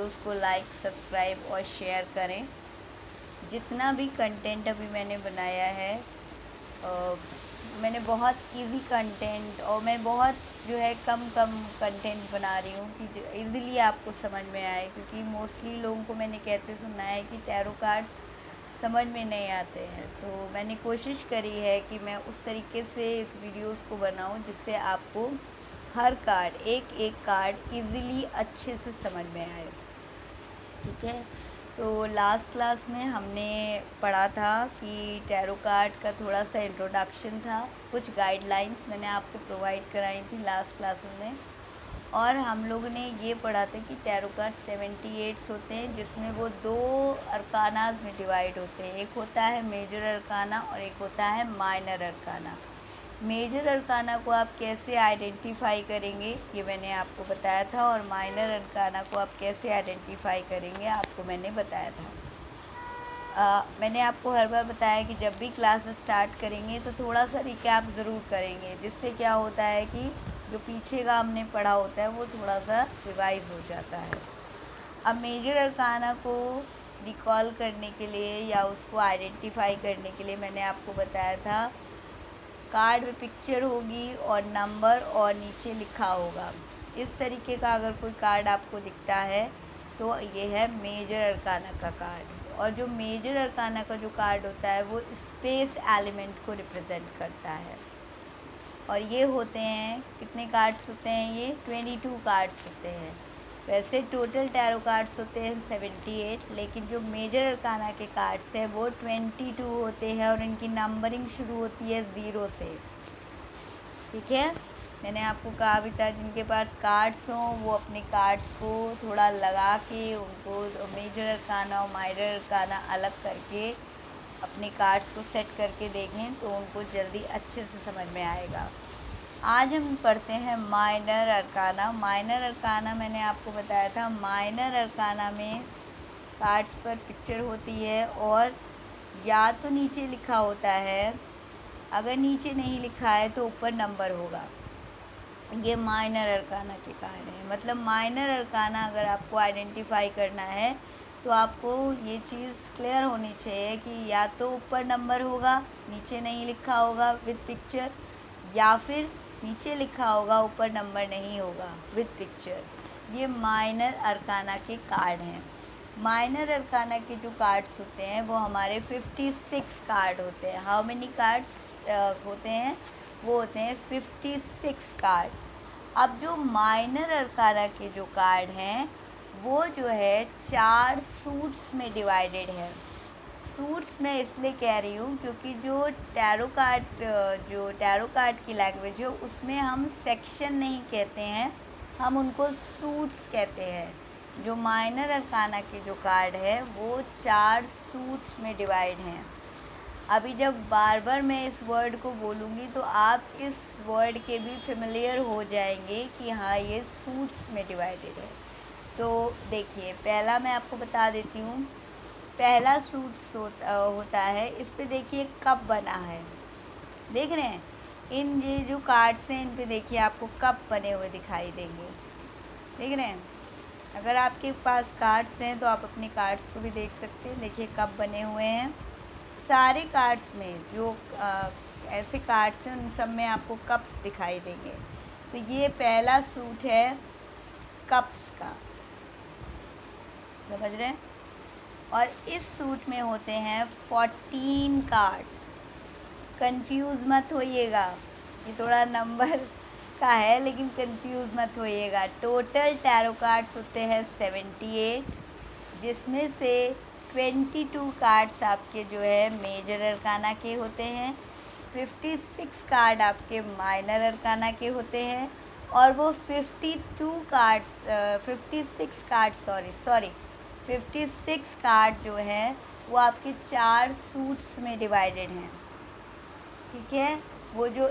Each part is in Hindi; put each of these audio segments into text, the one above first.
उसको लाइक, सब्सक्राइब और शेयर करें। जितना भी कंटेंट अभी मैंने बनाया है मैंने बहुत इजी कंटेंट और मैं बहुत जो है कम कंटेंट बना रही हूँ कि इजीली आपको समझ में आए, क्योंकि मोस्टली लोगों को मैंने कहते सुना है कि टैरो कार्ड्स समझ में नहीं आते हैं। तो मैंने कोशिश करी है कि मैं उस तरीके से इस वीडियोस को बनाऊं जिससे आपको हर कार्ड, एक एक कार्ड इजीली अच्छे से समझ में आए। ठीक है, तो लास्ट क्लास में हमने पढ़ा था कि टैरो कार्ड का थोड़ा सा इंट्रोडक्शन था, कुछ गाइडलाइंस मैंने आपको प्रोवाइड कराई थी लास्ट क्लास में। और हम लोगों ने ये पढ़ा था कि टैरो कार्ड 78 होते हैं, जिसमें वो 2 अरकानाज में डिवाइड होते हैं। एक होता है मेजर अरकाना और एक होता है माइनर अरकाना। मेजर अरकाना को आप कैसे आइडेंटिफाई करेंगे ये मैंने आपको बताया था, और माइनर अरकाना को आप कैसे आइडेंटिफाई करेंगे आपको मैंने बताया था। मैंने आपको हर बार बताया कि जब भी क्लास स्टार्ट करेंगे तो थोड़ा सा रिकैप ज़रूर करेंगे, जिससे क्या होता है कि जो पीछे का हमने पढ़ा होता है वो थोड़ा सा रिवाइज हो जाता है। अब मेजर अरकाना को रिकॉल करने के लिए या उसको आइडेंटिफाई करने के लिए मैंने आपको बताया था, कार्ड में पिक्चर होगी और नंबर और नीचे लिखा होगा। इस तरीके का अगर कोई कार्ड आपको दिखता है तो ये है मेजर अरकाना का कार्ड। और जो मेजर अरकाना का जो कार्ड होता है वो स्पेस एलिमेंट को रिप्रेजेंट करता है। और ये होते हैं, कितने कार्ड्स होते हैं ये? 22 कार्ड्स होते हैं। वैसे टोटल टैरो कार्ड्स होते हैं 78, लेकिन जो मेजर अरकाना के कार्ड्स हैं वो 22 होते हैं और इनकी नंबरिंग शुरू होती है 0 से। ठीक है, मैंने आपको कहा भी था जिनके पास कार्ड्स हों वो अपने कार्ड्स को थोड़ा लगा के उनको मेजर अरकाना और माइनर अरकाना अलग करके अपने कार्ड्स को सेट करके देखें तो उनको जल्दी अच्छे से समझ में आएगा। आज हम पढ़ते हैं माइनर अरकाना। माइनर अरकाना मैंने आपको बताया था, माइनर अरकाना में कार्ड्स पर पिक्चर होती है और या तो नीचे लिखा होता है, अगर नीचे नहीं लिखा है तो ऊपर नंबर होगा। ये माइनर अरकाना के कार्ड है। मतलब माइनर अरकाना अगर आपको आइडेंटिफाई करना है तो आपको ये चीज़ क्लियर होनी चाहिए कि या तो ऊपर नंबर होगा, नीचे नहीं लिखा होगा विद पिक्चर, या फिर नीचे लिखा होगा ऊपर नंबर नहीं होगा विद पिक्चर। ये माइनर अरकाना के कार्ड हैं। माइनर अरकाना के जो कार्ड्स होते हैं वो हमारे 56 कार्ड होते हैं। हाउ मेनी कार्ड्स होते हैं? वो होते हैं 56 कार्ड। अब जो माइनर अरकाना के जो कार्ड हैं वो जो है 4 सूट्स में डिवाइडेड है। सूट्स मैं इसलिए कह रही हूँ क्योंकि जो टैरो कार्ड की लैंग्वेज है उसमें हम सेक्शन नहीं कहते हैं, हम उनको सूट्स कहते हैं। जो माइनर अरकाना के जो कार्ड है वो 4 सूट्स में डिवाइड हैं। अभी जब बार बार मैं इस वर्ड को बोलूँगी तो आप इस वर्ड के भी फेमिलियर हो जाएंगे कि हाँ ये सूट्स में डिवाइडेड है। तो देखिए, पहला मैं आपको बता देती हूँ। पहला सूट होता है, इस पे देखिए कप बना है, देख रहे हैं? इन ये जो कार्ड्स हैं इन पे देखिए आपको कप बने हुए दिखाई देंगे, देख रहे हैं? अगर आपके पास कार्ड्स हैं तो आप अपने कार्ड्स को भी देख सकते हैं। देखिए कप बने हुए हैं सारे कार्ड्स में। जो ऐसे कार्ड्स हैं उन सब में आपको कप्स दिखाई देंगे। तो ये पहला सूट है कप्स का, समझ रहे हैं? और इस सूट में होते हैं 14 कार्ड्स। कंफ्यूज मत होइएगा, ये थोड़ा नंबर का है लेकिन कंफ्यूज मत होइएगा। टोटल टैरो कार्ड्स होते हैं 78, जिसमें से 22 कार्ड्स आपके जो है मेजर अरकाना के होते हैं, 56 कार्ड आपके माइनर अरकाना के होते हैं, और वो 56 कार्ड जो हैं वो आपके 4 सूट्स में डिवाइडेड हैं। ठीक है, वो जो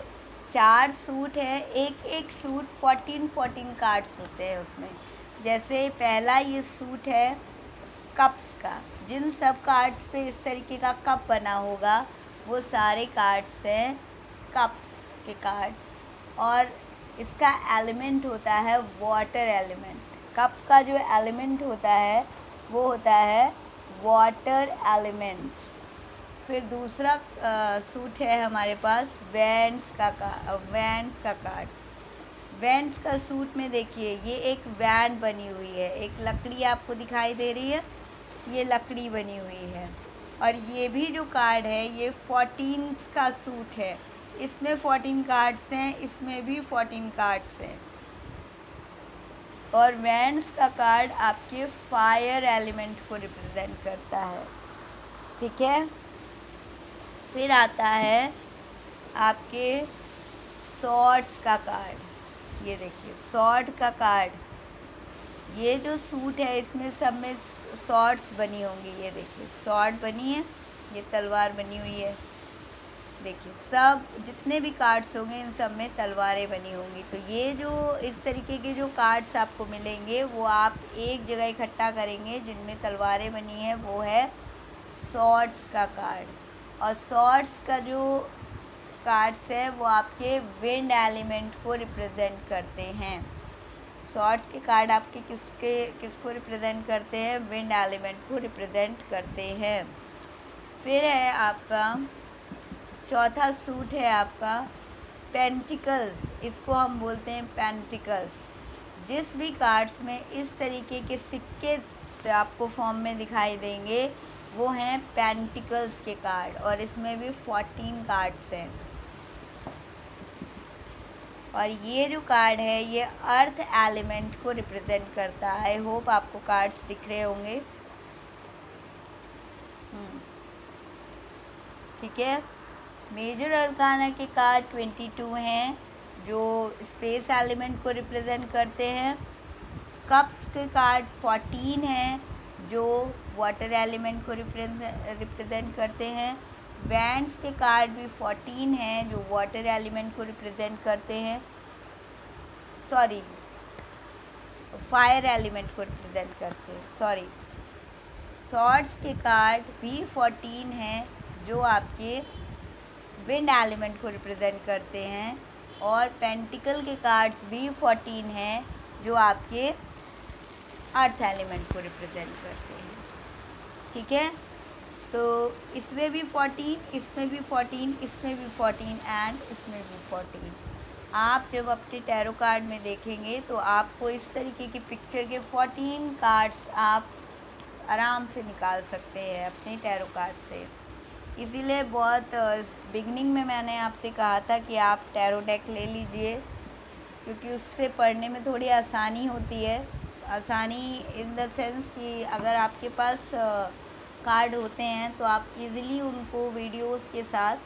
4 सूट है, एक एक सूट 14 कार्ड्स होते हैं उसमें। जैसे पहला ये सूट है कप्स का, जिन सब कार्ड्स पे इस तरीके का कप बना होगा वो सारे कार्ड्स हैं कप्स के कार्ड्स। और इसका एलिमेंट होता है वाटर एलिमेंट। कप का जो एलिमेंट होता है वो होता है वाटर एलिमेंट। फिर दूसरा सूट है हमारे पास वैंस का कार्ड। वैंस का सूट में देखिए ये एक वैन बनी हुई है, एक लकड़ी आपको दिखाई दे रही है, ये लकड़ी बनी हुई है। और ये भी जो कार्ड है ये 14 का सूट है, इसमें 14 कार्ड्स हैं, इसमें भी 14 कार्ड्स हैं। और वैंस का कार्ड आपके फायर एलिमेंट को रिप्रेजेंट करता है, ठीक है। फिर आता है आपके सॉर्ड्स का कार्ड। ये देखिए सॉर्ड का कार्ड, ये जो सूट है इसमें सब में सॉर्ड्स बनी होंगी। ये देखिए सॉर्ड बनी है, ये तलवार बनी हुई है। देखिए सब जितने भी कार्ड्स होंगे इन सब में तलवारें बनी होंगी। तो ये जो इस तरीके के जो कार्ड्स आपको मिलेंगे वो आप एक जगह इकट्ठा करेंगे जिनमें तलवारें बनी है, वो है सॉर्ड्स का कार्ड। और सॉर्ड्स का जो कार्ड्स है वो आपके विंड एलिमेंट को रिप्रेजेंट करते हैं। सॉर्ड्स के कार्ड आपके किसको रिप्रेजेंट करते हैं? विंड एलिमेंट को रिप्रेजेंट करते हैं। फिर है आपका चौथा सूट है आपका पेंटिकल्स, इसको हम बोलते हैं पेंटिकल्स। जिस भी कार्ड्स में इस तरीके के सिक्के आपको फॉर्म में दिखाई देंगे वो हैं पेंटिकल्स के कार्ड, और इसमें भी 14 कार्ड्स हैं। और ये जो कार्ड है ये अर्थ एलिमेंट को रिप्रेजेंट करता है। आई होप आपको कार्ड्स दिख रहे होंगे, ठीक है। मेजर अरकाना के कार्ड 22 हैं जो स्पेस एलिमेंट को रिप्रेजेंट करते हैं। कप्स के कार्ड 14 हैं जो वाटर एलिमेंट को रिप्रेजेंट करते हैं। वैंड्स के कार्ड भी 14 हैं जो वाटर एलिमेंट को रिप्रेजेंट करते हैं, सॉरी फायर एलिमेंट को रिप्रेजेंट करते हैं, सॉरी। सॉर्ड्स के कार्ड भी 14 हैं जो आपके विंड एलिमेंट को रिप्रेजेंट करते हैं। और पेंटिकल के कार्ड्स भी 14 हैं जो आपके अर्थ एलिमेंट को रिप्रेजेंट करते हैं, ठीक है। तो इसमें भी 14, इसमें भी 14, इसमें भी 14 एंड इसमें भी 14। आप जब अपने टैरो कार्ड में देखेंगे तो आपको इस तरीके की पिक्चर के 14 कार्ड्स आप आराम से निकाल सकते हैं अपने टैरो कार्ड से। इसीलिए बहुत बिगनिंग में मैंने आपसे कहा था कि आप टैरो डेक ले लीजिए, क्योंकि उससे पढ़ने में थोड़ी आसानी होती है। आसानी इन द सेंस कि अगर आपके पास कार्ड होते हैं तो आप इजीली उनको वीडियोस के साथ,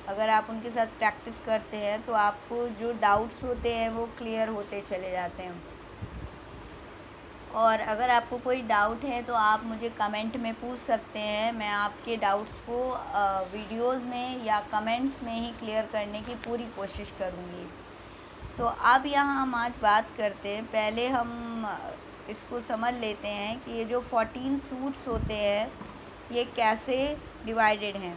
अगर आप उनके साथ प्रैक्टिस करते हैं तो आपको जो डाउट्स होते हैं वो क्लियर होते चले जाते हैं। और अगर आपको कोई डाउट है तो आप मुझे कमेंट में पूछ सकते हैं, मैं आपके डाउट्स को वीडियोस में या कमेंट्स में ही क्लियर करने की पूरी कोशिश करूँगी। तो अब यहाँ हम आज बात करते हैं, पहले हम इसको समझ लेते हैं कि ये जो 14 सूट्स होते हैं ये कैसे डिवाइडेड हैं।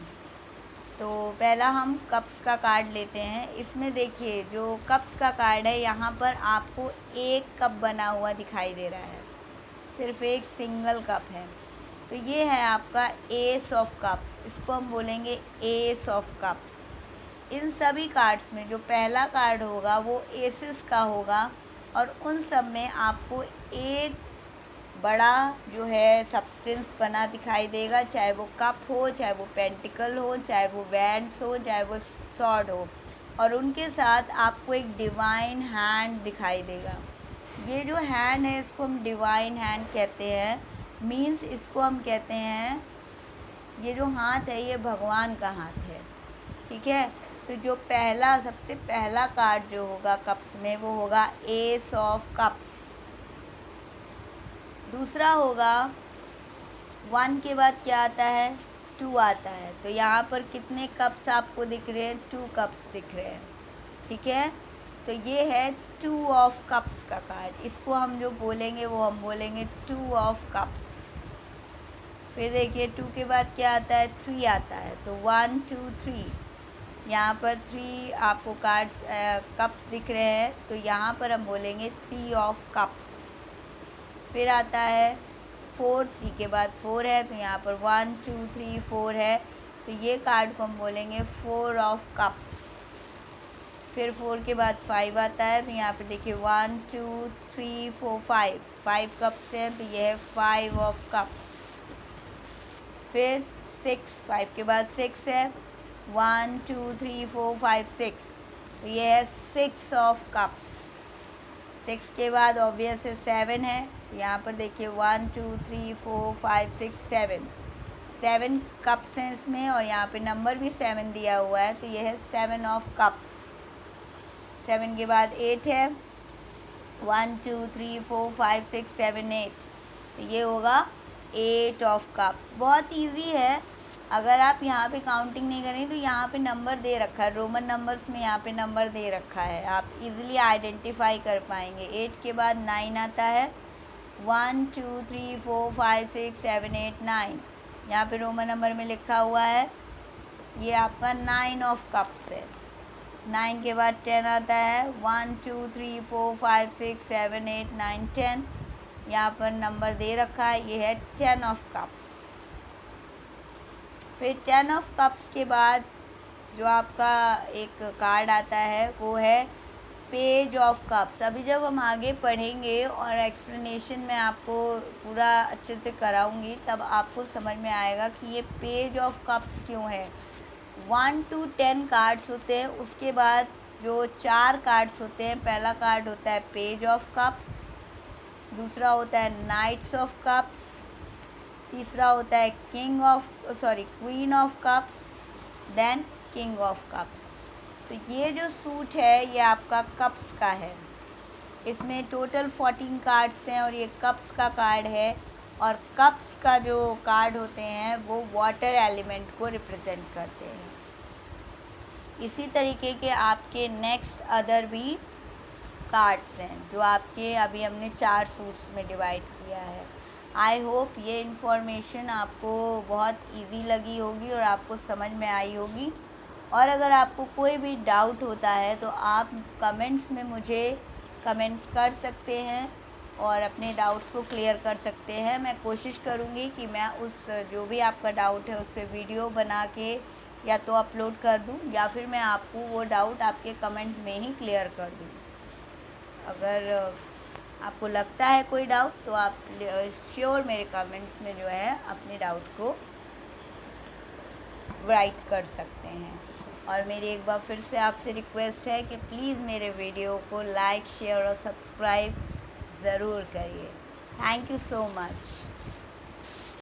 तो पहला हम कप्स का कार्ड लेते हैं। इसमें देखिए जो कप्स का कार्ड है यहाँ पर आपको एक कप बना हुआ दिखाई दे रहा है, सिर्फ एक सिंगल कप है। तो ये है आपका एस ऑफ कप्स, इसको हम बोलेंगे एस ऑफ कप्स। इन सभी कार्ड्स में जो पहला कार्ड होगा वो एसेस का होगा, और उन सब में आपको एक बड़ा जो है सब्सटेंस बना दिखाई देगा, चाहे वो कप हो, चाहे वो पेंटिकल हो, चाहे वो वैंड्स हो, चाहे वो सॉर्ड हो। और उनके साथ आपको एक डिवाइन हैंड दिखाई देगा। ये जो हैंड है इसको हम डिवाइन हैंड कहते हैं। मीन्स इसको हम कहते हैं, ये जो हाथ है ये भगवान का हाथ है, ठीक है। तो जो पहला सबसे पहला कार्ड जो होगा कप्स में वो होगा एस ऑफ कप्स। दूसरा होगा 1 के बाद क्या आता है? 2 आता है। तो यहाँ पर कितने कप्स आपको दिख रहे हैं? 2 कप्स दिख रहे हैं, ठीक है। तो ये है 2 ऑफ कप्स का कार्ड। इसको हम जो बोलेंगे वो हम बोलेंगे 2 ऑफ कप्स। फिर देखिए 2 के बाद क्या आता है? 3 आता है। तो 1 2 3 यहाँ पर 3 आपको कार्ड कप्स दिख रहे हैं, तो यहाँ पर हम बोलेंगे 3 ऑफ कप्स। फिर आता है 4, 3 के बाद 4 है, तो यहाँ पर 1 2 3 4 है, तो ये कार्ड को हम बोलेंगे 4 ऑफ कप्स। फिर 4 के बाद 5 आता है, तो यहाँ पे देखिए 1 2 3 4 5 कप्स हैं, तो ये है 5 ऑफ कप्स। फिर 6, 5 के बाद 6 है, 1 2 3 4 5 6, तो ये है 6 ऑफ कप्स। 6 के बाद ऑब्वियस है 7 है, तो यहाँ पर देखिए 1 2 3 4 5 6 7 कप्स हैं इसमें, और यहाँ पे नंबर भी 7 दिया हुआ है, तो ये है 7 ऑफ कप्स। 7 के बाद 8 है, 1 2 3 4 5 6 7 8, तो ये होगा 8 ऑफ कप्स। बहुत इजी है, अगर आप यहाँ पे काउंटिंग नहीं करें तो यहाँ पे नंबर दे रखा है, रोमन नंबर्स में यहाँ पे नंबर दे रखा है, आप इजीली आइडेंटिफाई कर पाएंगे। 8 के बाद 9 आता है, 1 2 3 4 5 6 7 8 9, यहाँ पे रोमन नंबर में लिखा हुआ है, ये आपका 9 ऑफ कप्स है। 9 के बाद 10 आता है, 1 2 3 4 5 6 7 8 9 10, यहाँ पर नंबर दे रखा है, ये है 10 ऑफ कप्स। फिर 10 ऑफ कप्स के बाद जो आपका एक कार्ड आता है वो है पेज ऑफ कप्स। अभी जब हम आगे पढ़ेंगे और एक्सप्लेनेशन में आपको पूरा अच्छे से कराऊंगी, तब आपको समझ में आएगा कि ये पेज ऑफ कप्स क्यों है। 1 to 10 कार्ड्स होते हैं, उसके बाद जो 4 कार्ड्स होते हैं, पहला कार्ड होता है पेज ऑफ कप्स, दूसरा होता है नाइट्स ऑफ कप्स, तीसरा होता है queen of cups, then king of cups. तो ये जो सूट है ये आपका कप्स का है, इसमें टोटल 14 कार्ड्स हैं और ये कप्स का कार्ड है। और कप्स का जो कार्ड होते हैं वो वाटर एलिमेंट को रिप्रेजेंट करते हैं। इसी तरीके के आपके नेक्स्ट अदर भी कार्ड्स हैं जो आपके अभी हमने 4 सूट्स में डिवाइड किया है। आई होप ये इन्फॉर्मेशन आपको बहुत इजी लगी होगी और आपको समझ में आई होगी। और अगर आपको कोई भी डाउट होता है तो आप कमेंट्स में मुझे कमेंट्स कर सकते हैं और अपने डाउट्स को क्लियर कर सकते हैं। मैं कोशिश करूँगी कि मैं उस जो भी आपका डाउट है उस पर वीडियो बना के या तो अपलोड कर दूँ, या फिर मैं आपको वो डाउट आपके कमेंट में ही क्लियर कर दूँ। अगर आपको लगता है कोई डाउट तो आप श्योर मेरे कमेंट्स में जो है अपने डाउट को राइट कर सकते हैं। और मेरी एक बार फिर से आपसे रिक्वेस्ट है कि प्लीज़ मेरे वीडियो को लाइक शेयर और सब्सक्राइब ज़रूर करिए। Thank you so much.